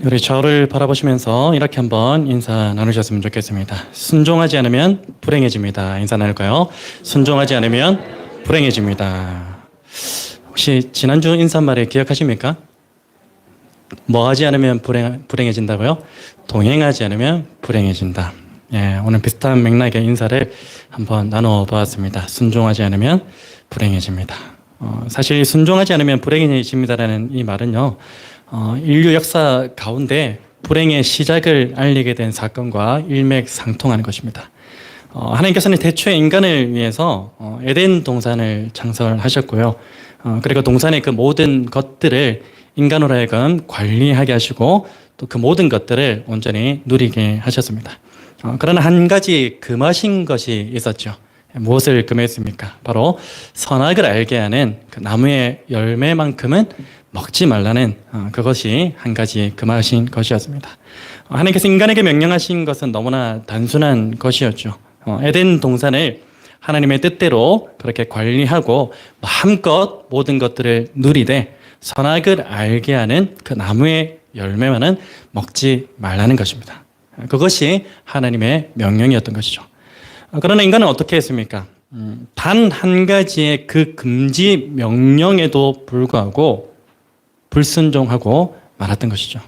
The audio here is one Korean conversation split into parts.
우리 저를 바라보시면서 이렇게 한번 인사 나누셨으면 좋겠습니다. 순종하지 않으면 불행해집니다. 인사 나눌까요? 순종하지 않으면 불행해집니다. 혹시 지난주 인사말에 기억하십니까? 뭐 하지 않으면 불행해진다고요? 동행하지 않으면 불행해진다. 예, 오늘 비슷한 맥락의 인사를 한번 나눠 보았습니다. 순종하지 않으면 불행해집니다. 사실 순종하지 않으면 불행해집니다라는 이 말은요, 인류 역사 가운데 불행의 시작을 알리게 된 사건과 일맥상통하는 것입니다. 하나님께서는 태초에 인간을 위해서 에덴 동산을 창설하셨고요. 그리고 동산의 그 모든 것들을 인간으로 하여금 관리하게 하시고 또 그 모든 것들을 온전히 누리게 하셨습니다. 그러나 한 가지 금하신 것이 있었죠. 무엇을 금했습니까? 바로 선악을 알게 하는 그 나무의 열매만큼은 먹지 말라는 그것이 한 가지 금하신 것이었습니다. 하나님께서 인간에게 명령하신 것은 너무나 단순한 것이었죠. 에덴 동산을 하나님의 뜻대로 그렇게 관리하고 마음껏 모든 것들을 누리되 선악을 알게 하는 그 나무의 열매만은 먹지 말라는 것입니다. 그것이 하나님의 명령이었던 것이죠. 그러나 인간은 어떻게 했습니까? 단 한 가지의 그 금지 명령에도 불구하고 불순종하고 말았던 것이죠.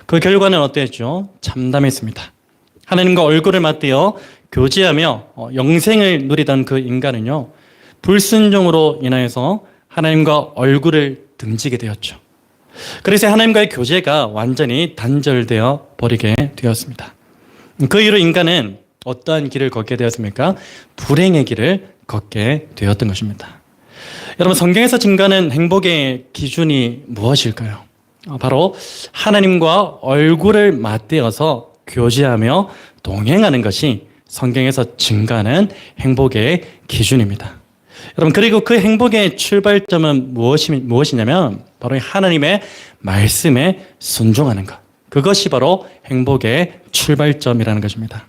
그 결과는 어땠죠? 참담했습니다. 하나님과 얼굴을 맞대어 교제하며 영생을 누리던 그 인간은요, 불순종으로 인하여서 하나님과 얼굴을 등지게 되었죠. 그래서 하나님과의 교제가 완전히 단절되어 버리게 되었습니다. 그 이후로 인간은 어떠한 길을 걷게 되었습니까? 불행의 길을 걷게 되었던 것입니다. 여러분, 성경에서 증가하는 행복의 기준이 무엇일까요? 바로 하나님과 얼굴을 맞대어서 교제하며 동행하는 것이 성경에서 증가하는 행복의 기준입니다. 여러분, 그리고 그 행복의 출발점은 무엇이냐면 바로 하나님의 말씀에 순종하는 것. 그것이 바로 행복의 출발점이라는 것입니다.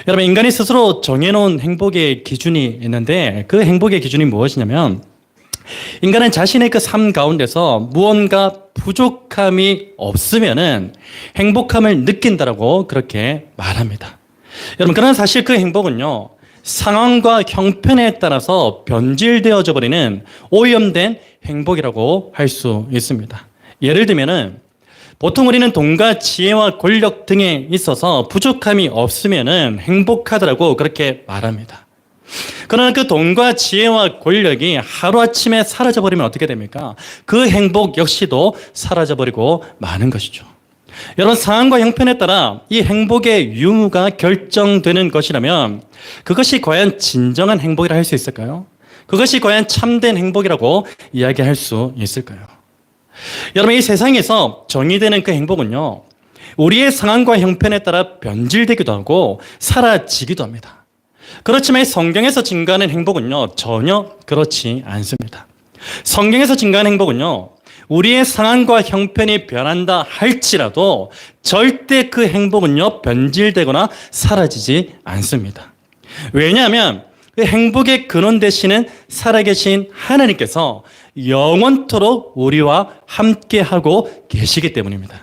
여러분, 인간이 스스로 정해놓은 행복의 기준이 있는데 그 행복의 기준이 무엇이냐면 인간은 자신의 그 삶 가운데서 무언가 부족함이 없으면은 행복함을 느낀다라고 그렇게 말합니다. 여러분, 그러나 사실 그 행복은요, 상황과 형편에 따라서 변질되어져 버리는 오염된 행복이라고 할 수 있습니다. 예를 들면은 보통 우리는 돈과 지혜와 권력 등에 있어서 부족함이 없으면은 행복하다라고 그렇게 말합니다. 그러나 그 돈과 지혜와 권력이 하루아침에 사라져버리면 어떻게 됩니까? 그 행복 역시도 사라져버리고 마는 것이죠. 여러분, 상황과 형편에 따라 이 행복의 유무가 결정되는 것이라면 그것이 과연 진정한 행복이라 할 수 있을까요? 그것이 과연 참된 행복이라고 이야기할 수 있을까요? 여러분, 이 세상에서 정의되는 그 행복은요, 우리의 상황과 형편에 따라 변질되기도 하고 사라지기도 합니다. 그렇지만 성경에서 증가하는 행복은요, 전혀 그렇지 않습니다. 성경에서 증가하는 행복은요, 우리의 상황과 형편이 변한다 할지라도 절대 그 행복은요, 변질되거나 사라지지 않습니다. 왜냐하면 그 행복의 근원 되시는 살아계신 하나님께서 영원토록 우리와 함께하고 계시기 때문입니다.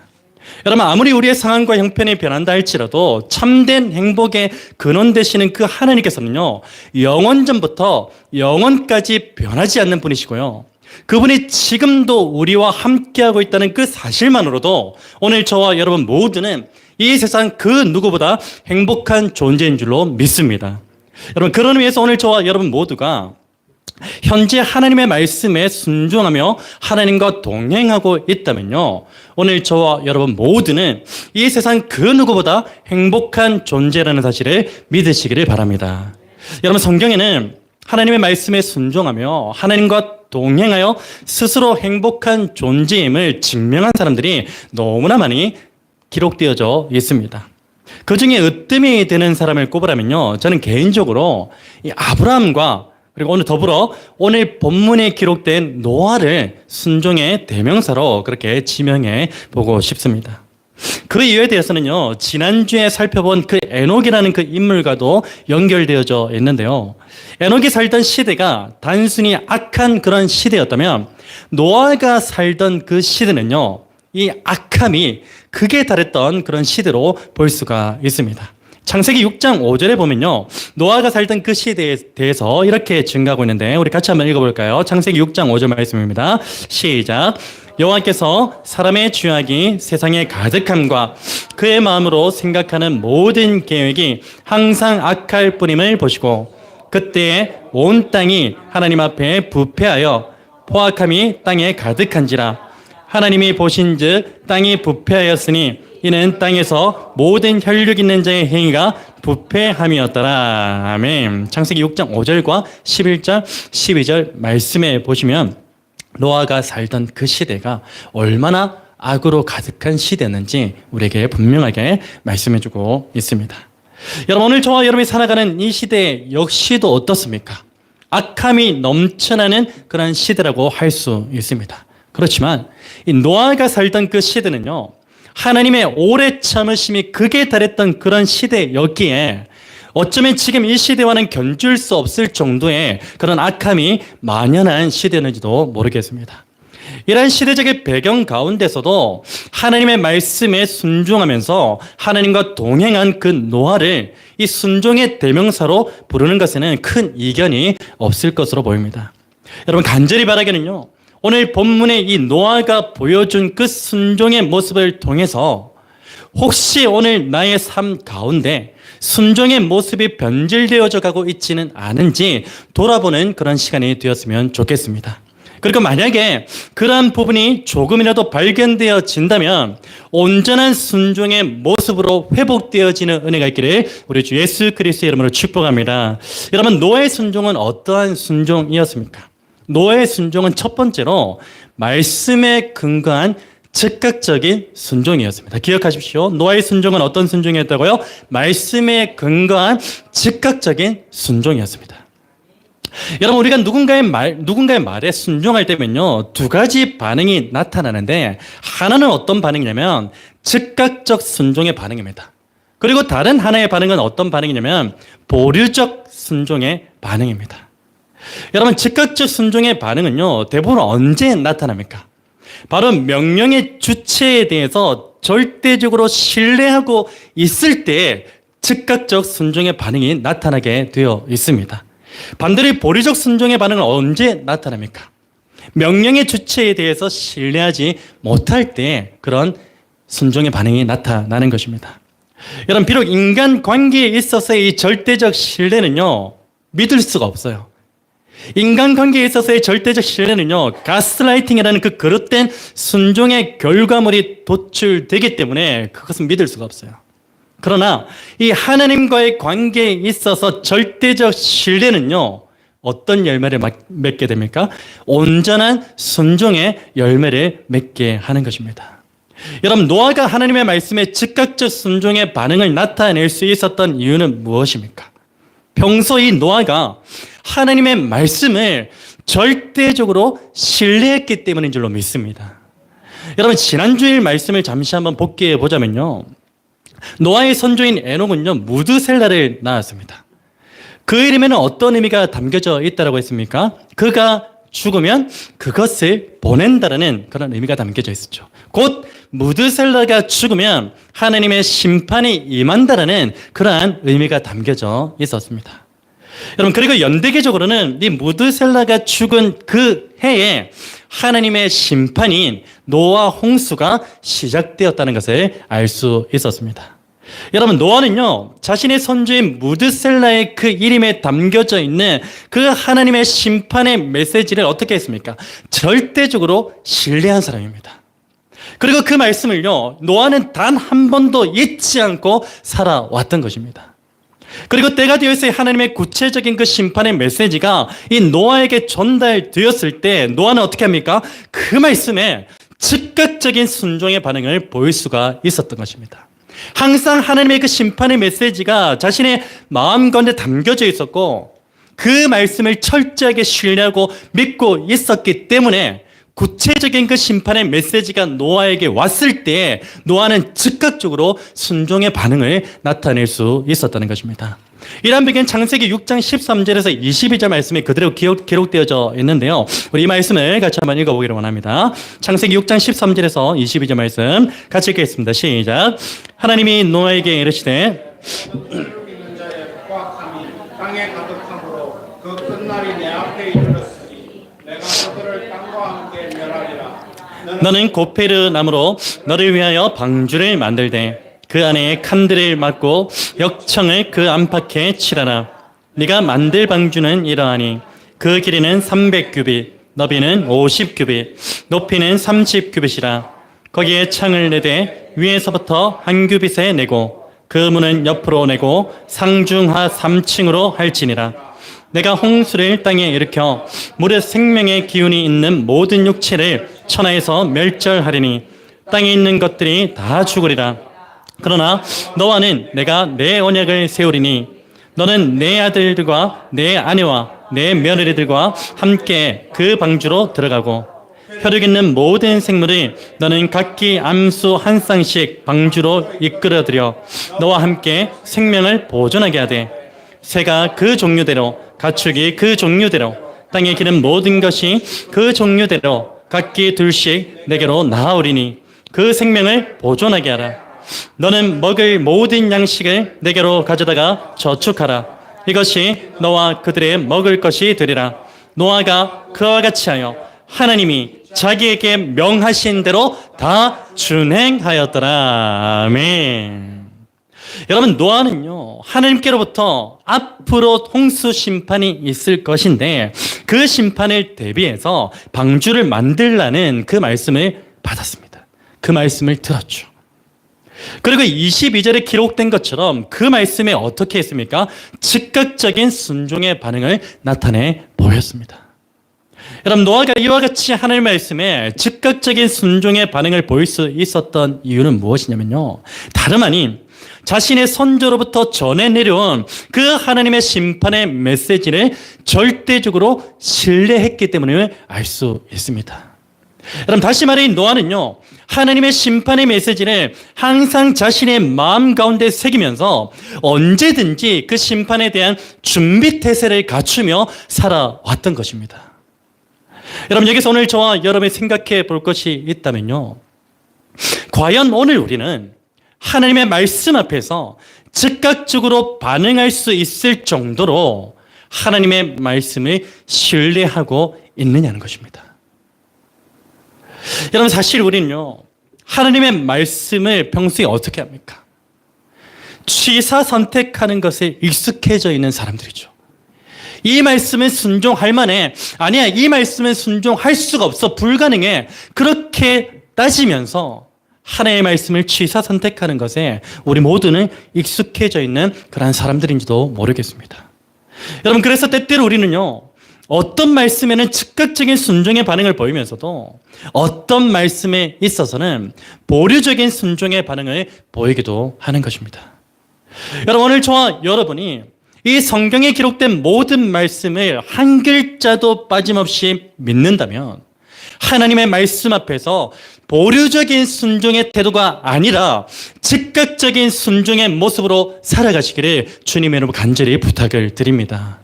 여러분, 아무리 우리의 상황과 형편이 변한다 할지라도 참된 행복의 근원 되시는 그 하나님께서는요, 영원전부터 영원까지 변하지 않는 분이시고요, 그분이 지금도 우리와 함께하고 있다는 그 사실만으로도 오늘 저와 여러분 모두는 이 세상 그 누구보다 행복한 존재인 줄로 믿습니다. 여러분, 그런 의미에서 오늘 저와 여러분 모두가 현재 하나님의 말씀에 순종하며 하나님과 동행하고 있다면요, 오늘 저와 여러분 모두는 이 세상 그 누구보다 행복한 존재라는 사실을 믿으시기를 바랍니다. 여러분, 성경에는 하나님의 말씀에 순종하며 하나님과 동행하여 스스로 행복한 존재임을 증명한 사람들이 너무나 많이 기록되어져 있습니다. 그 중에 으뜸이 되는 사람을 꼽으라면요, 저는 개인적으로 이 아브라함과 그리고 오늘 더불어 오늘 본문에 기록된 노아를 순종의 대명사로 그렇게 지명해 보고 싶습니다. 그 이유에 대해서는요, 지난주에 살펴본 그 에녹이라는 그 인물과도 연결되어져 있는데요, 에녹이 살던 시대가 단순히 악한 그런 시대였다면 노아가 살던 그 시대는요, 이 악함이 극에 달했던 그런 시대로 볼 수가 있습니다. 창세기 6장 5절에 보면요, 노아가 살던 그 시대에 대해서 이렇게 증가하고 있는데 우리 같이 한번 읽어볼까요? 창세기 6장 5절 말씀입니다. 시작. 여호와께서 사람의 죄악이 세상에 가득함과 그의 마음으로 생각하는 모든 계획이 항상 악할 뿐임을 보시고 그때 온 땅이 하나님 앞에 부패하여 포악함이 땅에 가득한지라. 하나님이 보신즉 땅이 부패하였으니 이는 땅에서 모든 혈육 있는 자의 행위가 부패함이었더라. 아멘. 창세기 6장 5절과 11절, 12절 말씀에 보시면 노아가 살던 그 시대가 얼마나 악으로 가득한 시대였는지 우리에게 분명하게 말씀해주고 있습니다. 여러분, 오늘 저와 여러분이 살아가는 이 시대 역시도 어떻습니까? 악함이 넘쳐나는 그런 시대라고 할 수 있습니다. 그렇지만 이 노아가 살던 그 시대는요, 하나님의 오래 참으심이 극에 달했던 그런 시대였기에 어쩌면 지금 이 시대와는 견줄 수 없을 정도의 그런 악함이 만연한 시대였는지도 모르겠습니다. 이러한 시대적인 배경 가운데서도 하나님의 말씀에 순종하면서 하나님과 동행한 그 노아를 이 순종의 대명사로 부르는 것에는 큰 이견이 없을 것으로 보입니다. 여러분, 간절히 바라기는요, 오늘 본문의 이 노아가 보여준 그 순종의 모습을 통해서 혹시 오늘 나의 삶 가운데 순종의 모습이 변질되어져 가고 있지는 않은지 돌아보는 그런 시간이 되었으면 좋겠습니다. 그리고 만약에 그러한 부분이 조금이라도 발견되어진다면 온전한 순종의 모습으로 회복되어지는 은혜가 있기를 우리 주 예수 그리스도의 이름으로 축복합니다. 여러분, 노아의 순종은 어떠한 순종이었습니까? 노아의 순종은 첫 번째로 말씀에 근거한 즉각적인 순종이었습니다. 기억하십시오. 노아의 순종은 어떤 순종이었다고요? 말씀에 근거한 즉각적인 순종이었습니다. 여러분, 우리가 누군가의 말에 순종할 때면요, 두 가지 반응이 나타나는데 하나는 어떤 반응이냐면 즉각적 순종의 반응입니다. 그리고 다른 하나의 반응은 어떤 반응이냐면 보류적 순종의 반응입니다. 여러분, 즉각적 순종의 반응은요, 대부분 언제 나타납니까? 바로 명령의 주체에 대해서 절대적으로 신뢰하고 있을 때 즉각적 순종의 반응이 나타나게 되어 있습니다. 반대로 보류적 순종의 반응은 언제 나타납니까? 명령의 주체에 대해서 신뢰하지 못할 때 그런 순종의 반응이 나타나는 것입니다. 여러분, 비록 인간 관계에 있어서의 이 절대적 신뢰는요, 믿을 수가 없어요. 인간관계에 있어서의 절대적 신뢰는요, 가스라이팅이라는 그 그릇된 순종의 결과물이 도출되기 때문에 그것은 믿을 수가 없어요. 그러나 이 하나님과의 관계에 있어서 절대적 신뢰는요, 어떤 열매를 맺게 됩니까? 온전한 순종의 열매를 맺게 하는 것입니다. 여러분, 노아가 하나님의 말씀에 즉각적 순종의 반응을 나타낼 수 있었던 이유는 무엇입니까? 평소 이 노아가 하나님의 말씀을 절대적으로 신뢰했기 때문인 줄로 믿습니다. 여러분, 지난주일 말씀을 잠시 한번 복기해 보자면요, 노아의 선조인 에녹은요, 무드셀라를 낳았습니다. 그 이름에는 어떤 의미가 담겨져 있다고 했습니까? 그가 죽으면 그것을 보낸다라는 그런 의미가 담겨져 있었죠. 곧 무드셀라가 죽으면 하나님의 심판이 임한다라는 그러한 의미가 담겨져 있었습니다. 여러분, 그리고 연대기적으로는 이 무드셀라가 죽은 그 해에 하나님의 심판인 노아 홍수가 시작되었다는 것을 알 수 있었습니다. 여러분, 노아는요, 자신의 선조인 무드셀라의 그 이름에 담겨져 있는 그 하나님의 심판의 메시지를 어떻게 했습니까? 절대적으로 신뢰한 사람입니다. 그리고 그 말씀을요, 노아는 단 한 번도 잊지 않고 살아왔던 것입니다. 그리고 때가 되었을 때 하나님의 구체적인 그 심판의 메시지가 이 노아에게 전달되었을 때 노아는 어떻게 합니까? 그 말씀에 즉각적인 순종의 반응을 보일 수가 있었던 것입니다. 항상 하나님의 그 심판의 메시지가 자신의 마음 가운데 담겨져 있었고 그 말씀을 철저하게 신뢰하고 믿고 있었기 때문에 구체적인 그 심판의 메시지가 노아에게 왔을 때 노아는 즉각적으로 순종의 반응을 나타낼 수 있었다는 것입니다. 이러한 배경 창세기 6장 13절에서 22절 말씀이 그대로 기록되어져 있는데요. 우리 이 말씀을 같이 한번 읽어보기를 원합니다. 창세기 6장 13절에서 22절 말씀 같이 읽겠습니다. 시작. 하나님이 노아에게 이르시되 있는 자의 포악함이 땅에 가득함으로 그 끝날이 내 앞에 이르렀으니 내가 그들을 땅과 함께 멸하리라. 너는 고페르 나무로 너를 위하여 방주를 만들되 그 안에 칸들을 막고 역청을 그 안팎에 칠하라. 네가 만들 방주는 이러하니 그 길이는 300규빗, 너비는 50규빗, 높이는 30규빗이라. 거기에 창을 내되 위에서부터 한 규빗에 내고 그 문은 옆으로 내고 상중하 3층으로 할지니라. 내가 홍수를 땅에 일으켜 물에 생명의 기운이 있는 모든 육체를 천하에서 멸절하리니 땅에 있는 것들이 다 죽으리라. 그러나 너와는 내가 내 언약을 세우리니 너는 내 아들들과 내 아내와 내 며느리들과 함께 그 방주로 들어가고 혈육 있는 모든 생물을 너는 각기 암수 한 쌍씩 방주로 이끌어들여 너와 함께 생명을 보존하게 하되 새가 그 종류대로 가축이 그 종류대로 땅에 기는 모든 것이 그 종류대로 각기 둘씩 내게로 나아오리니 그 생명을 보존하게 하라. 너는 먹을 모든 양식을 내게로 가져다가 저축하라. 이것이 너와 그들의 먹을 것이 되리라. 노아가 그와 같이 하여 하나님이 자기에게 명하신 대로 다 준행하였더라. 아멘. 여러분, 노아는요, 하나님께로부터 앞으로 홍수 심판이 있을 것인데 그 심판을 대비해서 방주를 만들라는 그 말씀을 받았습니다. 그 말씀을 들었죠. 그리고 22절에 기록된 것처럼 그 말씀에 어떻게 했습니까? 즉각적인 순종의 반응을 나타내 보였습니다. 여러분, 노아가 이와 같이 하나님의 말씀에 즉각적인 순종의 반응을 보일 수 있었던 이유는 무엇이냐면요, 다름 아닌 자신의 선조로부터 전해 내려온 그 하나님의 심판의 메시지를 절대적으로 신뢰했기 때문에 알 수 있습니다. 여러분, 다시 말해 노아는요, 하나님의 심판의 메시지를 항상 자신의 마음 가운데 새기면서 언제든지 그 심판에 대한 준비 태세를 갖추며 살아왔던 것입니다. 여러분, 여기서 오늘 저와 여러분이 생각해 볼 것이 있다면요, 과연 오늘 우리는 하나님의 말씀 앞에서 즉각적으로 반응할 수 있을 정도로 하나님의 말씀을 신뢰하고 있느냐는 것입니다. 여러분, 사실 우리는요, 하나님의 말씀을 평소에 어떻게 합니까? 취사 선택하는 것에 익숙해져 있는 사람들이죠. 이 말씀은 순종할 만해, 아니야, 이 말씀은 순종할 수가 없어, 불가능해, 그렇게 따지면서 하나님의 말씀을 취사 선택하는 것에 우리 모두는 익숙해져 있는 그런 사람들인지도 모르겠습니다. 여러분, 그래서 때때로 우리는요, 어떤 말씀에는 즉각적인 순종의 반응을 보이면서도 어떤 말씀에 있어서는 보류적인 순종의 반응을 보이기도 하는 것입니다. 여러분, 오늘 저와 여러분이 이 성경에 기록된 모든 말씀을 한 글자도 빠짐없이 믿는다면 하나님의 말씀 앞에서 보류적인 순종의 태도가 아니라 즉각적인 순종의 모습으로 살아가시기를 주님의 이름으로 간절히 부탁을 드립니다.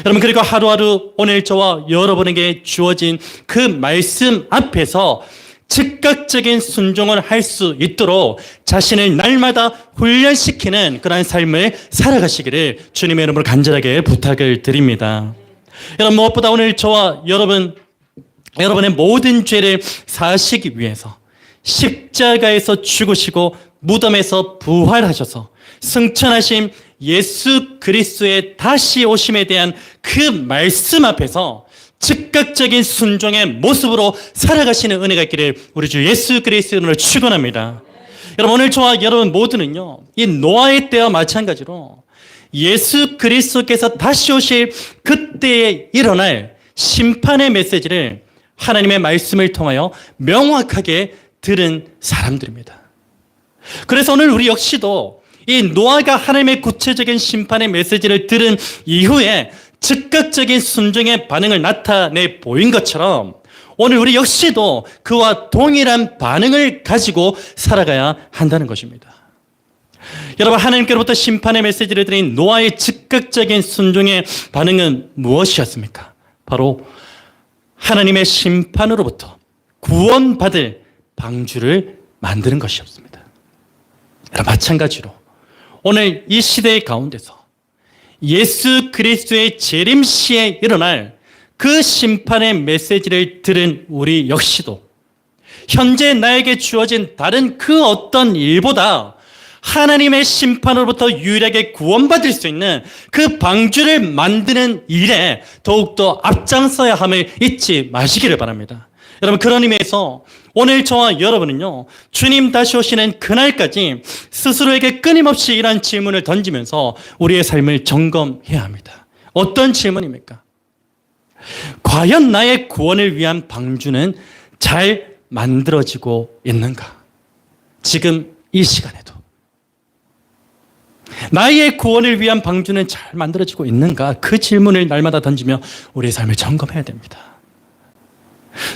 여러분, 그리고 하루하루 오늘 저와 여러분에게 주어진 그 말씀 앞에서 즉각적인 순종을 할 수 있도록 자신을 날마다 훈련시키는 그러한 삶을 살아가시기를 주님의 이름으로 간절하게 부탁을 드립니다. 여러분, 무엇보다 오늘 저와 여러분의 모든 죄를 사하시기 위해서 십자가에서 죽으시고 무덤에서 부활하셔서 승천하신 예수 그리스도의 다시 오심에 대한 그 말씀 앞에서 즉각적인 순종의 모습으로 살아가시는 은혜가 있기를 우리 주 예수 그리스도로 축원합니다. 여러분, 오늘 저와 여러분 모두는요, 이 노아의 때와 마찬가지로 예수 그리스도께서 다시 오실 그때에 일어날 심판의 메시지를 하나님의 말씀을 통하여 명확하게 들은 사람들입니다. 그래서 오늘 우리 역시도 이 노아가 하나님의 구체적인 심판의 메시지를 들은 이후에 즉각적인 순종의 반응을 나타내 보인 것처럼 오늘 우리 역시도 그와 동일한 반응을 가지고 살아가야 한다는 것입니다. 여러분, 하나님께로부터 심판의 메시지를 드린 노아의 즉각적인 순종의 반응은 무엇이었습니까? 바로 하나님의 심판으로부터 구원받을 방주를 만드는 것이었습니다. 마찬가지로 오늘 이 시대의 가운데서 예수 그리스도의 재림시에 일어날 그 심판의 메시지를 들은 우리 역시도 현재 나에게 주어진 다른 그 어떤 일보다 하나님의 심판으로부터 유일하게 구원받을 수 있는 그 방주를 만드는 일에 더욱더 앞장서야 함을 잊지 마시기를 바랍니다. 여러분, 그런 의미에서 오늘 저와 여러분은요, 주님 다시 오시는 그날까지 스스로에게 끊임없이 이러한 질문을 던지면서 우리의 삶을 점검해야 합니다. 어떤 질문입니까? 과연 나의 구원을 위한 방주는 잘 만들어지고 있는가? 지금 이 시간에도 나의 구원을 위한 방주는 잘 만들어지고 있는가? 그 질문을 날마다 던지며 우리의 삶을 점검해야 됩니다.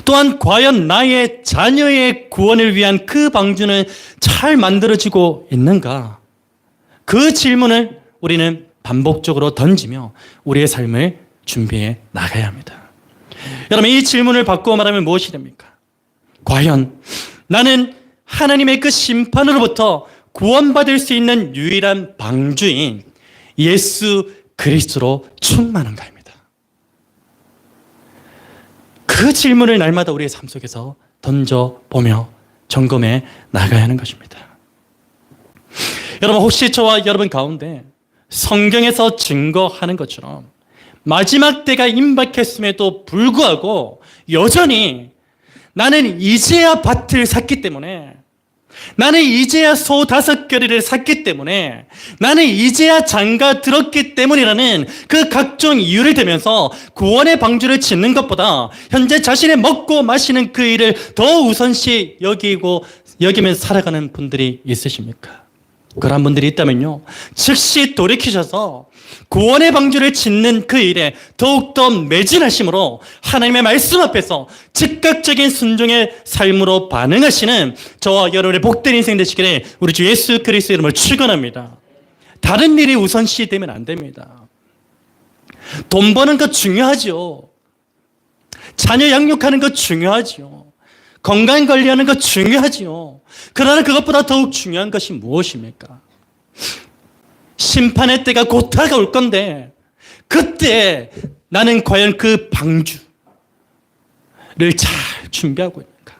또한 과연 나의 자녀의 구원을 위한 그 방주는 잘 만들어지고 있는가? 그 질문을 우리는 반복적으로 던지며 우리의 삶을 준비해 나가야 합니다. 여러분, 이 질문을 바꾸어 말하면 무엇이 됩니까? 과연 나는 하나님의 그 심판으로부터 구원받을 수 있는 유일한 방주인 예수 그리스도로 충만한가입니다. 그 질문을 날마다 우리의 삶 속에서 던져보며 점검해 나가야 하는 것입니다. 여러분, 혹시 저와 여러분 가운데 성경에서 증거하는 것처럼 마지막 때가 임박했음에도 불구하고 여전히 나는 이제야 밭을 샀기 때문에, 나는 이제야 소 5겨리를 샀기 때문에, 나는 이제야 장가 들었기 때문이라는 그 각종 이유를 대면서 구원의 방주를 짓는 것보다 현재 자신의 먹고 마시는 그 일을 더 우선시 여기면서 살아가는 분들이 있으십니까? 그런 분들이 있다면요, 즉시 돌이키셔서 구원의 방주를 짓는 그 일에 더욱더 매진하심으로 하나님의 말씀 앞에서 즉각적인 순종의 삶으로 반응하시는 저와 여러분의 복된 인생 되시기를 우리 주 예수 그리스도의 이름으로 축원합니다. 다른 일이 우선시 되면 안 됩니다. 돈 버는 것 중요하죠. 자녀 양육하는 것 중요하죠. 건강 관리하는 것 중요하지요. 그러나 그것보다 더욱 중요한 것이 무엇입니까? 심판의 때가 곧 다가올 건데 그때 나는 과연 그 방주를 잘 준비하고 있는가?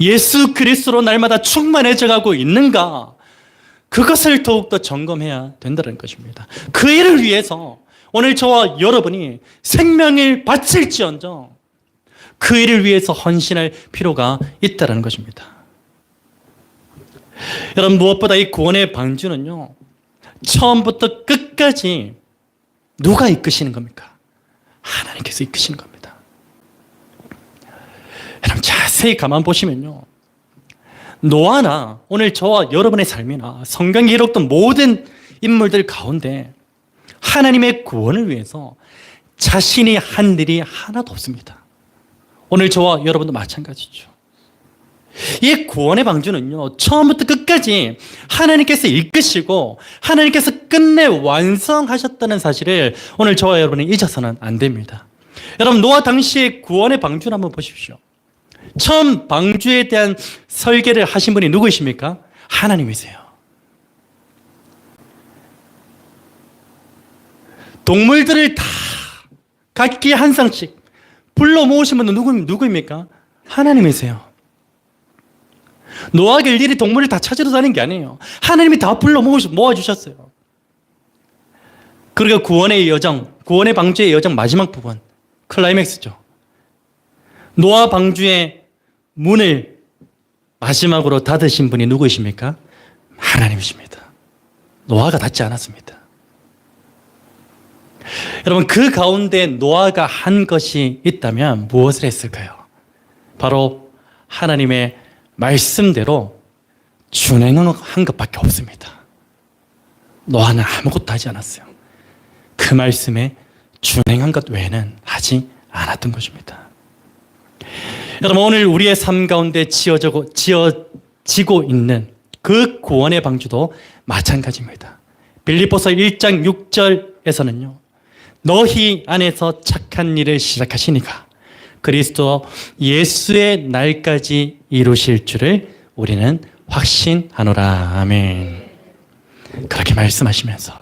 예수 그리스도로 날마다 충만해져 가고 있는가? 그것을 더욱더 점검해야 된다는 것입니다. 그 일을 위해서 오늘 저와 여러분이 생명을 바칠지언정 그 일을 위해서 헌신할 필요가 있다는 것입니다. 여러분, 무엇보다 이 구원의 방주는요, 처음부터 끝까지 누가 이끄시는 겁니까? 하나님께서 이끄시는 겁니다. 여러분, 자세히 가만 보시면요, 노아나 오늘 저와 여러분의 삶이나 성경에 기록된 모든 인물들 가운데 하나님의 구원을 위해서 자신이 한 일이 하나도 없습니다. 오늘 저와 여러분도 마찬가지죠. 이 구원의 방주는요, 처음부터 끝까지 하나님께서 이끄시고 하나님께서 끝내 완성하셨다는 사실을 오늘 저와 여러분이 잊어서는 안 됩니다. 여러분, 노아 당시의 구원의 방주를 한번 보십시오. 처음 방주에 대한 설계를 하신 분이 누구이십니까? 하나님이세요. 동물들을 다 각기 한 쌍씩 불러 모으신 분은 누구입니까? 하나님이세요. 노아가 일일이 동물을 다 찾으러 다니는 게 아니에요. 하나님이 다 불러 모아주셨어요. 그리고 구원의 여정, 구원의 방주의 여정 마지막 부분, 클라이맥스죠. 노아 방주의 문을 마지막으로 닫으신 분이 누구이십니까? 하나님이십니다. 노아가 닫지 않았습니다. 여러분, 그 가운데 노아가 한 것이 있다면 무엇을 했을까요? 바로 하나님의 말씀대로 준행한 것밖에 없습니다. 노아는 아무것도 하지 않았어요. 그 말씀에 준행한 것 외에는 하지 않았던 것입니다. 여러분, 오늘 우리의 삶 가운데 지어지고 있는 그 구원의 방주도 마찬가지입니다. 빌립보서 1장 6절에서는요. 너희 안에서 착한 일을 시작하시니까 그리스도 예수의 날까지 이루실 줄을 우리는 확신하노라. 아멘. 그렇게 말씀하시면서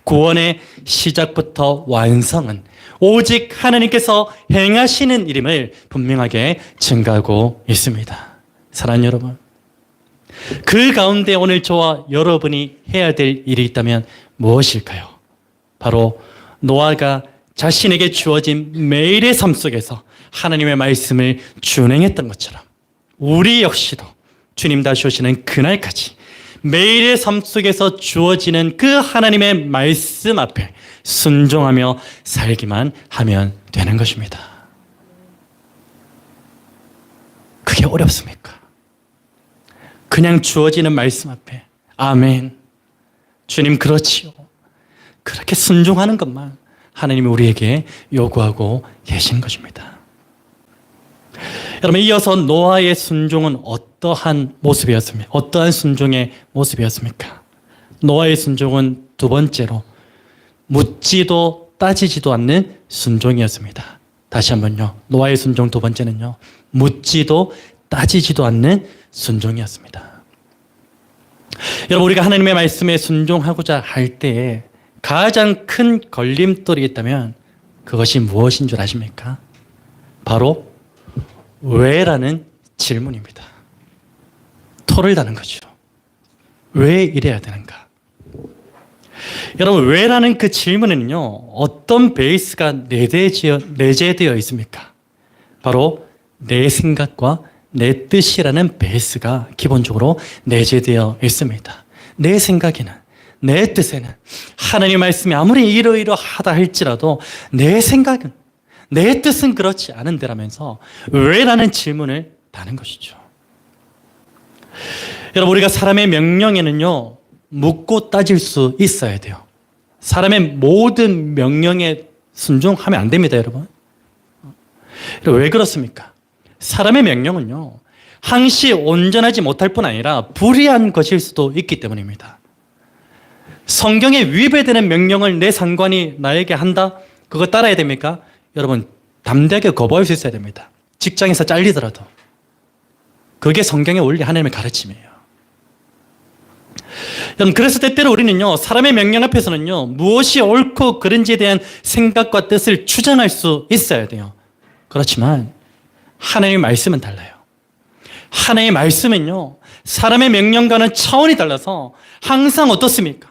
구원의 시작부터 완성은 오직 하나님께서 행하시는 일임을 분명하게 증가하고 있습니다. 사랑하는 여러분, 그 가운데 오늘 저와 여러분이 해야 될 일이 있다면 무엇일까요? 바로 노아가 자신에게 주어진 매일의 삶 속에서 하나님의 말씀을 준행했던 것처럼 우리 역시도 주님 다시 오시는 그날까지 매일의 삶 속에서 주어지는 그 하나님의 말씀 앞에 순종하며 살기만 하면 되는 것입니다. 그게 어렵습니까? 그냥 주어지는 말씀 앞에 아멘, 주님 그렇지요, 그렇게 순종하는 것만 하나님이 우리에게 요구하고 계신 것입니다. 여러분, 이어서 노아의 순종은 어떠한 모습이었습니까? 어떠한 순종의 모습이었습니까? 노아의 순종은 두 번째로 묻지도 따지지도 않는 순종이었습니다. 다시 한번요. 노아의 순종 두 번째는요. 묻지도 따지지도 않는 순종이었습니다. 여러분, 우리가 하나님의 말씀에 순종하고자 할 때에 가장 큰 걸림돌이 있다면 그것이 무엇인 줄 아십니까? 바로 왜라는 질문입니다. 토를 다는 거죠. 왜 이래야 되는가? 여러분, 왜라는 그 질문에는요, 어떤 베이스가 내재되어 있습니까? 바로 내 생각과 내 뜻이라는 베이스가 기본적으로 내재되어 있습니다. 내 생각에는, 내 뜻에는 하나님의 말씀이 아무리 이러이러하다 할지라도 내 생각은, 내 뜻은 그렇지 않은데라면서 왜라는 질문을 다는 것이죠. 여러분, 우리가 사람의 명령에는요, 묻고 따질 수 있어야 돼요. 사람의 모든 명령에 순종하면 안 됩니다, 여러분. 왜 그렇습니까? 사람의 명령은요, 항시 온전하지 못할 뿐 아니라 불의한 것일 수도 있기 때문입니다. 성경에 위배되는 명령을 내 상관이 나에게 한다? 그거 따라야 됩니까? 여러분, 담대하게 거부할 수 있어야 됩니다. 직장에서 잘리더라도. 그게 성경의 원리, 하나님의 가르침이에요. 여러분, 그래서 때때로 우리는요, 사람의 명령 앞에서는요, 무엇이 옳고 그른지에 대한 생각과 뜻을 추정할 수 있어야 돼요. 그렇지만 하나님의 말씀은 달라요. 하나님의 말씀은요, 사람의 명령과는 차원이 달라서 항상 어떻습니까?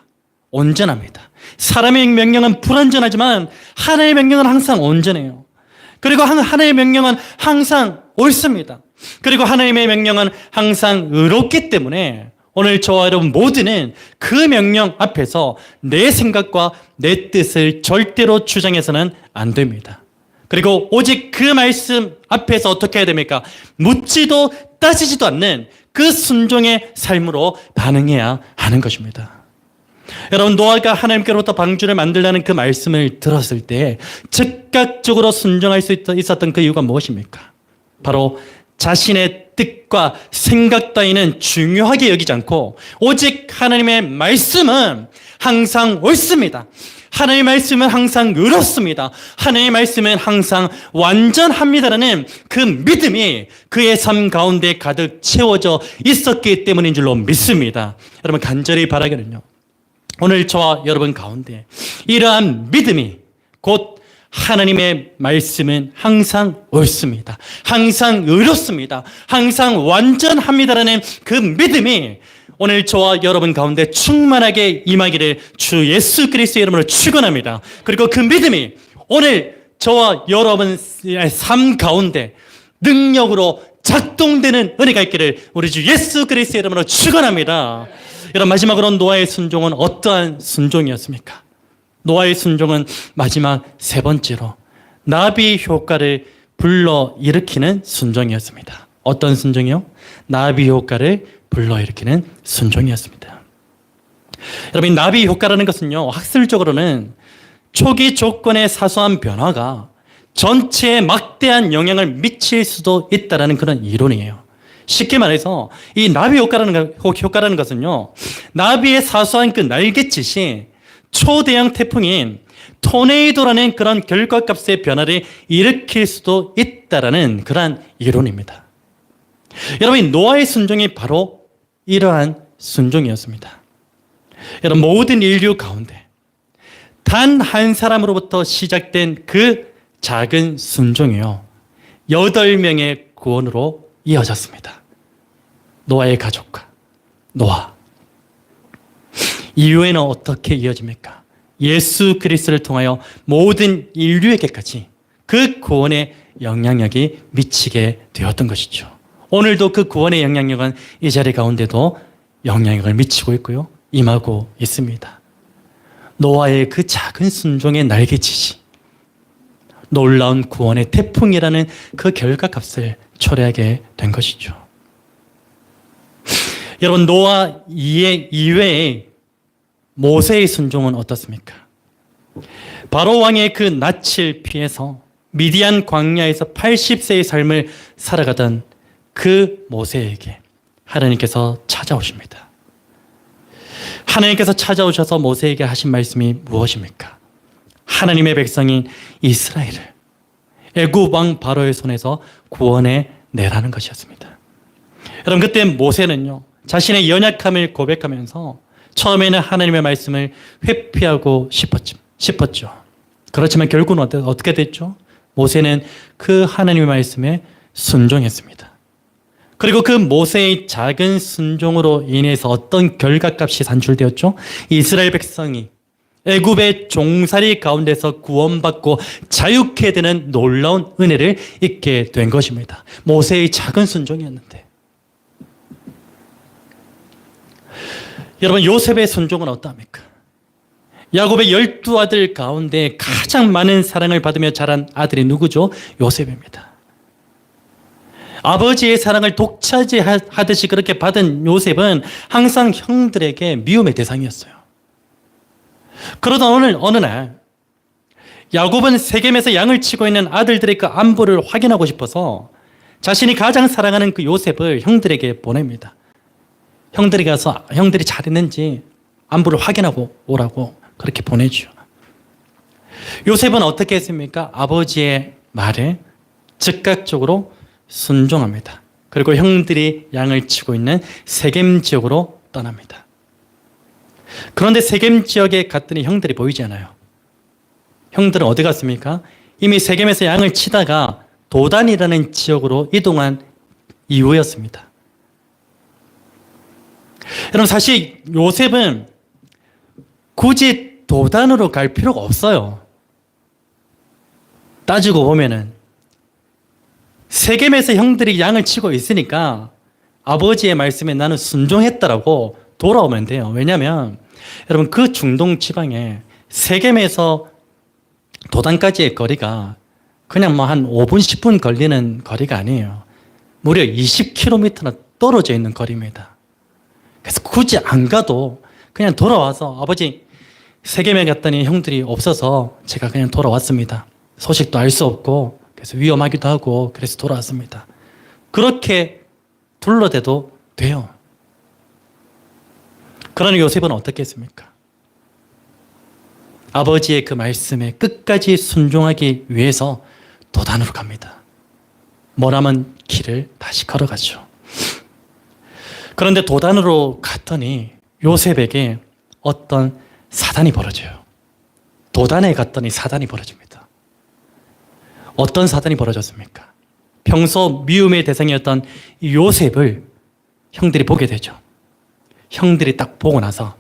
온전합니다. 사람의 명령은 불완전하지만 하나님의 명령은 항상 온전해요. 그리고 하나님의 명령은 항상 옳습니다. 그리고 하나님의 명령은 항상 의롭기 때문에 오늘 저와 여러분 모두는 그 명령 앞에서 내 생각과 내 뜻을 절대로 주장해서는 안 됩니다. 그리고 오직 그 말씀 앞에서 어떻게 해야 됩니까? 묻지도 따지지도 않는 그 순종의 삶으로 반응해야 하는 것입니다. 여러분, 노아가 하나님께로부터 방주를 만들라는 그 말씀을 들었을 때 즉각적으로 순종할 수 있었던 그 이유가 무엇입니까? 바로 자신의 뜻과 생각 따위는 중요하게 여기지 않고 오직 하나님의 말씀은 항상 옳습니다. 하나님의 말씀은 항상 의롭습니다. 하나님의 말씀은 항상 완전합니다라는 그 믿음이 그의 삶 가운데 가득 채워져 있었기 때문인 줄로 믿습니다. 여러분, 간절히 바라기는요, 오늘 저와 여러분 가운데 이러한 믿음이 곧 하나님의 말씀은 항상 옳습니다. 항상 의롭습니다. 항상 완전합니다라는 그 믿음이 오늘 저와 여러분 가운데 충만하게 임하기를 주 예수 그리스도의 이름으로 축원합니다. 그리고 그 믿음이 오늘 저와 여러분의 삶 가운데 능력으로 작동되는 은혜가 있기를 우리 주 예수 그리스도의 이름으로 축원합니다. 여러분, 마지막으로 노아의 순종은 어떠한 순종이었습니까? 노아의 순종은 마지막 세 번째로 나비 효과를 불러일으키는 순종이었습니다. 어떤 순종이요? 나비 효과를 불러일으키는 순종이었습니다. 여러분, 나비 효과라는 것은요, 학술적으로는 초기 조건의 사소한 변화가 전체에 막대한 영향을 미칠 수도 있다는 그런 이론이에요. 쉽게 말해서 이 나비 효과라는 것은요, 나비의 사소한 그 날갯짓이 초대형 태풍인 토네이도라는 그런 결과값의 변화를 일으킬 수도 있다는 그러한 이론입니다. 여러분, 노아의 순종이 바로 이러한 순종이었습니다. 여러분, 모든 인류 가운데 단 한 사람으로부터 시작된 그 작은 순종이요, 8명의 구원으로 이어졌습니다. 노아의 가족과 노아. 이후에는 어떻게 이어집니까? 예수 그리스도를 통하여 모든 인류에게까지 그 구원의 영향력이 미치게 되었던 것이죠. 오늘도 그 구원의 영향력은 이 자리 가운데도 영향력을 미치고 있고요, 임하고 있습니다. 노아의 그 작은 순종의 날개짓이 놀라운 구원의 태풍이라는 그 결과값을 초래하게 된 것이죠. 여러분, 노아 이외에 모세의 순종은 어떻습니까? 바로 왕의 그 낯을 피해서 미디안 광야에서 80세의 삶을 살아가던 그 모세에게 하나님께서 찾아오십니다. 하나님께서 찾아오셔서 모세에게 하신 말씀이 무엇입니까? 하나님의 백성인 이스라엘을 애굽 왕 바로의 손에서 구원해 내라는 것이었습니다. 여러분, 그때 모세는요, 자신의 연약함을 고백하면서 처음에는 하나님의 말씀을 회피하고 싶었죠. 그렇지만 결국은 어떻게 됐죠? 모세는 그 하나님의 말씀에 순종했습니다. 그리고 그 모세의 작은 순종으로 인해서 어떤 결과값이 산출되었죠? 이스라엘 백성이 애굽의 종살이 가운데서 구원받고 자유케 되는 놀라운 은혜를 입게 된 것입니다. 모세의 작은 순종이었는데, 여러분, 요셉의 순종은 어떠합니까? 야곱의 12아들 가운데 가장 많은 사랑을 받으며 자란 아들이 누구죠? 요셉입니다. 아버지의 사랑을 독차지하듯이 그렇게 받은 요셉은 항상 형들에게 미움의 대상이었어요. 그러던 어느 날 야곱은 세겜에서 양을 치고 있는 아들들의 그 안부를 확인하고 싶어서 자신이 가장 사랑하는 그 요셉을 형들에게 보냅니다. 형들이 가서 형들이 잘했는지 안부를 확인하고 오라고 그렇게 보내죠. 요셉은 어떻게 했습니까? 아버지의 말에 즉각적으로 순종합니다. 그리고 형들이 양을 치고 있는 세겜 지역으로 떠납니다. 그런데 세겜 지역에 갔더니 형들이 보이지 않아요. 형들은 어디 갔습니까? 이미 세겜에서 양을 치다가 도단이라는 지역으로 이동한 이후였습니다. 여러분, 사실 요셉은 굳이 도단으로 갈 필요가 없어요. 따지고 보면은 세겜에서 형들이 양을 치고 있으니까 아버지의 말씀에 나는 순종했다라고 돌아오면 돼요. 왜냐하면 여러분, 그 중동 지방에 세겜에서 도단까지의 거리가 그냥 뭐 한 5분, 10분 걸리는 거리가 아니에요. 무려 20km나 떨어져 있는 거리입니다. 그래서 굳이 안 가도 그냥 돌아와서 아버지, 세겜에 갔더니 형들이 없어서 제가 그냥 돌아왔습니다. 소식도 알 수 없고 그래서 위험하기도 하고 그래서 돌아왔습니다. 그렇게 둘러대도 돼요. 그러나 요셉은 어떻게 했습니까? 아버지의 그 말씀에 끝까지 순종하기 위해서 도단으로 갑니다. 머나먼 길을 다시 걸어가죠. 그런데 도단으로 갔더니 요셉에게 어떤 사단이 벌어져요. 도단에 갔더니 사단이 벌어집니다. 어떤 사단이 벌어졌습니까? 평소 미움의 대상이었던 요셉을 형들이 보게 되죠. 형들이 딱 보고 나서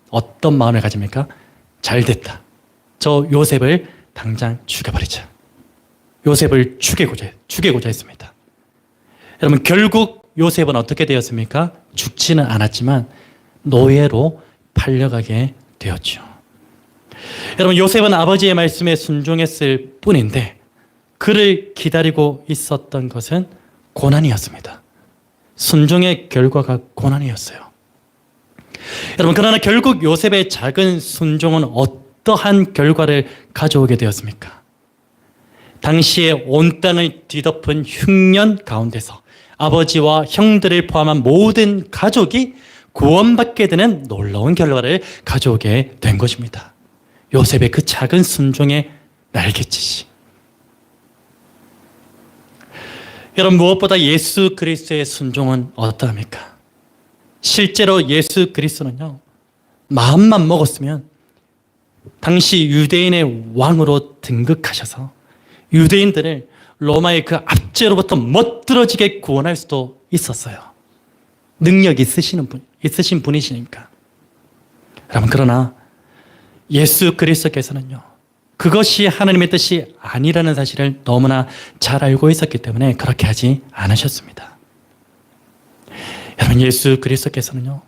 어떤 마음을 가집니까? 잘 됐다. 저 요셉을 당장 죽여버리자. 요셉을 죽이고자 했습니다. 여러분, 결국 요셉은 어떻게 되었습니까? 죽지는 않았지만 노예로 팔려가게 되었죠. 여러분, 요셉은 아버지의 말씀에 순종했을 뿐인데 그를 기다리고 있었던 것은 고난이었습니다. 순종의 결과가 고난이었어요. 여러분, 그러나 결국 요셉의 작은 순종은 어떠한 결과를 가져오게 되었습니까? 당시에 온 땅을 뒤덮은 흉년 가운데서 아버지와 형들을 포함한 모든 가족이 구원받게 되는 놀라운 결과를 가져오게 된 것입니다. 요셉의 그 작은 순종의 날갯짓이. 여러분, 무엇보다 예수 그리스도의 순종은 어떠합니까? 실제로 예수 그리스도는요, 마음만 먹었으면 당시 유대인의 왕으로 등극하셔서 유대인들을 로마의 그 압제로부터 멋들어지게 구원할 수도 있었어요. 능력이 있으신 분이시니까. 여러분, 그러나 예수 그리스도께서는요, 그것이 하나님의 뜻이 아니라는 사실을 너무나 잘 알고 있었기 때문에 그렇게 하지 않으셨습니다. 여러분, 예수 그리스도께서는요,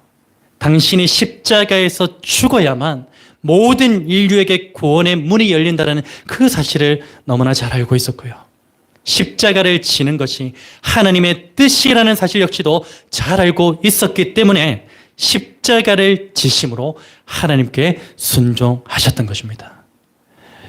당신이 십자가에서 죽어야만 모든 인류에게 구원의 문이 열린다는 그 사실을 너무나 잘 알고 있었고요. 십자가를 지는 것이 하나님의 뜻이라는 사실 역시도 잘 알고 있었기 때문에 십자가를 지심으로 하나님께 순종하셨던 것입니다.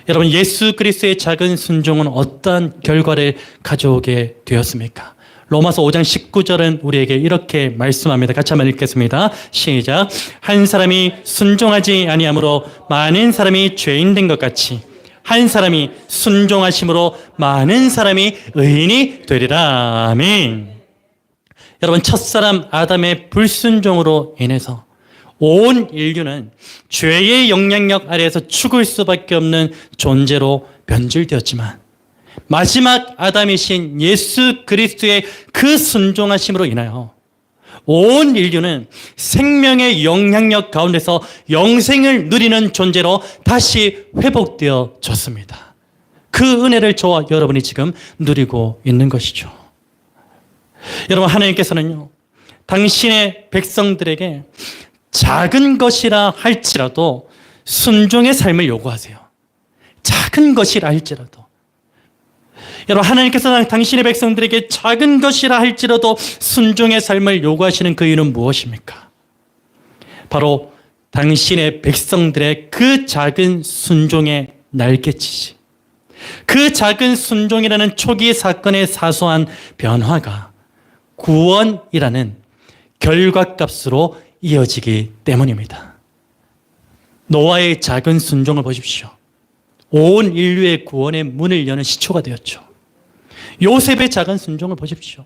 여러분, 예수 그리스도의 작은 순종은 어떠한 결과를 가져오게 되었습니까? 로마서 5장 19절은 우리에게 이렇게 말씀합니다. 같이 한번 읽겠습니다. 시작. 한 사람이 순종하지 아니함으로 많은 사람이 죄인 된 것 같이 한 사람이 순종하심으로 많은 사람이 의인이 되리라. 아멘. 여러분, 첫사람 아담의 불순종으로 인해서 온 인류는 죄의 영향력 아래에서 죽을 수밖에 없는 존재로 변질되었지만 마지막 아담이신 예수 그리스도의 그 순종하심으로 인하여 온 인류는 생명의 영향력 가운데서 영생을 누리는 존재로 다시 회복되어졌습니다. 그 은혜를 저와 여러분이 지금 누리고 있는 것이죠. 여러분, 하나님께서는요, 당신의 백성들에게 작은 것이라 할지라도 순종의 삶을 요구하세요. 작은 것이라 할지라도. 여러분, 하나님께서 당신의 백성들에게 작은 것이라 할지라도 순종의 삶을 요구하시는 그 이유는 무엇입니까? 바로 당신의 백성들의 그 작은 순종의 날갯짓이, 그 작은 순종이라는 초기 사건의 사소한 변화가 구원이라는 결과값으로 이어지기 때문입니다. 노아의 작은 순종을 보십시오. 온 인류의 구원의 문을 여는 시초가 되었죠. 요셉의 작은 순종을 보십시오.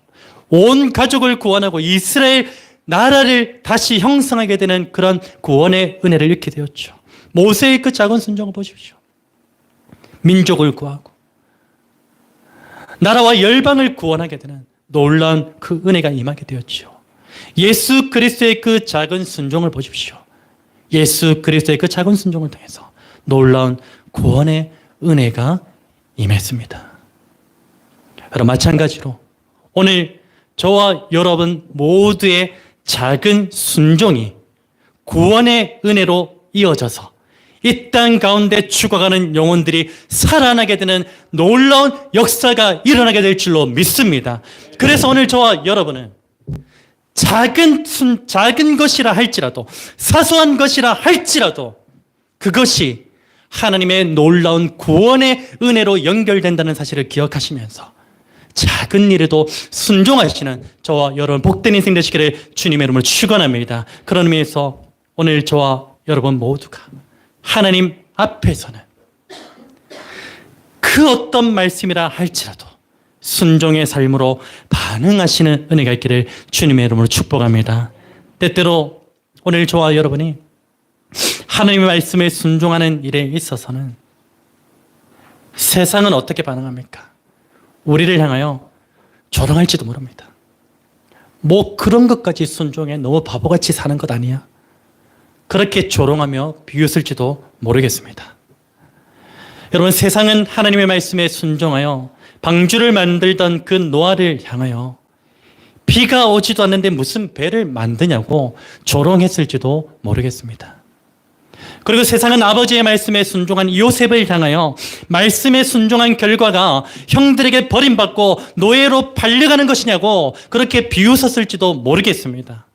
온 가족을 구원하고 이스라엘 나라를 다시 형성하게 되는 그런 구원의 은혜를 잃게 되었죠. 모세의 그 작은 순종을 보십시오. 민족을 구하고 나라와 열방을 구원하게 되는 놀라운 그 은혜가 임하게 되었죠. 예수 그리스도의 그 작은 순종을 보십시오. 예수 그리스도의 그 작은 순종을 통해서 놀라운 구원의 은혜가 임했습니다. 여러분, 마찬가지로 오늘 저와 여러분 모두의 작은 순종이 구원의 은혜로 이어져서 이 땅 가운데 죽어가는 영혼들이 살아나게 되는 놀라운 역사가 일어나게 될 줄로 믿습니다. 그래서 오늘 저와 여러분은 작은 것이라 할지라도, 사소한 것이라 할지라도 그것이 하나님의 놀라운 구원의 은혜로 연결된다는 사실을 기억하시면서 작은 일에도 순종하시는 저와 여러분 복된 인생 되시기를 주님의 이름으로 축원합니다. 그런 의미에서 오늘 저와 여러분 모두가 하나님 앞에서는 그 어떤 말씀이라 할지라도 순종의 삶으로 반응하시는 은혜가 있기를 주님의 이름으로 축복합니다. 때때로 오늘 저와 여러분이 하나님의 말씀에 순종하는 일에 있어서는 세상은 어떻게 반응합니까? 우리를 향하여 조롱할지도 모릅니다. 뭐 그런 것까지 순종해 너무 바보같이 사는 것 아니야? 그렇게 조롱하며 비웃을지도 모르겠습니다. 여러분, 세상은 하나님의 말씀에 순종하여 방주를 만들던 그 노아를 향하여 비가 오지도 않는데 무슨 배를 만드냐고 조롱했을지도 모르겠습니다. 그리고 세상은 아버지의 말씀에 순종한 요셉을 향하여 말씀에 순종한 결과가 형들에게 버림받고 노예로 팔려가는 것이냐고 그렇게 비웃었을지도 모르겠습니다.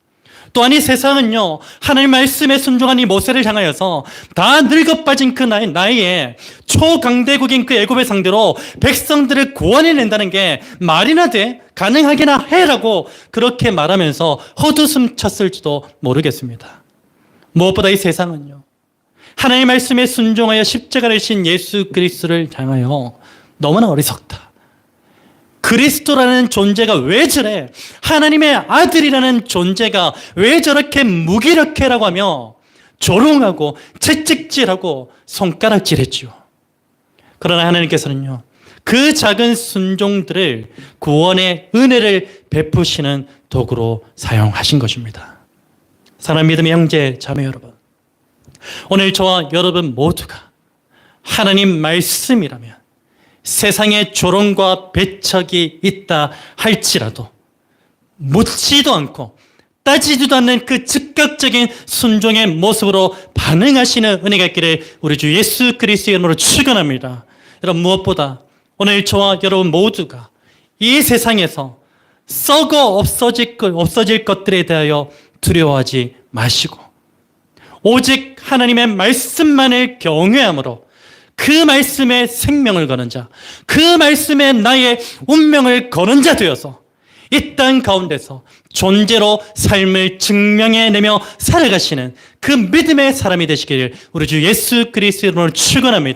또한 이 세상은요, 하나님 말씀에 순종한 이 모세를 향하여서 다 늙어 빠진 그 나이에 초강대국인 그 애굽을 상대로 백성들을 구원해낸다는 게 말이나 돼? 가능하게나 해라고 그렇게 말하면서 헛웃음 쳤을지도 모르겠습니다. 무엇보다 이 세상은요, 하나님 말씀에 순종하여 십자가를 신 예수 그리스도를 향하여 너무나 어리석다. 그리스도라는 존재가 왜 저래? 하나님의 아들이라는 존재가 왜 저렇게 무기력해라고 하며 조롱하고 채찍질하고 손가락질했죠. 그러나 하나님께서는요, 그 작은 순종들을 구원의 은혜를 베푸시는 도구로 사용하신 것입니다. 사랑하는 믿음의 형제 자매 여러분, 오늘 저와 여러분 모두가 하나님 말씀이라면 세상에 조롱과 배척이 있다 할지라도 묻지도 않고 따지지도 않는 그 즉각적인 순종의 모습으로 반응하시는 은혜가 있기를 우리 주 예수 그리스도의 이름으로 축원합니다. 여러분, 무엇보다 오늘 저와 여러분 모두가 이 세상에서 썩어 없어질 것들에 대하여 두려워하지 마시고 오직 하나님의 말씀만을 경외함으로 그 말씀에 생명을 거는 자, 그 말씀에 나의 운명을 거는 자 되어서 이 땅 가운데서 존재로 삶을 증명해내며 살아가시는 그 믿음의 사람이 되시기를 우리 주 예수 그리스도의 이름으로 축원합니다.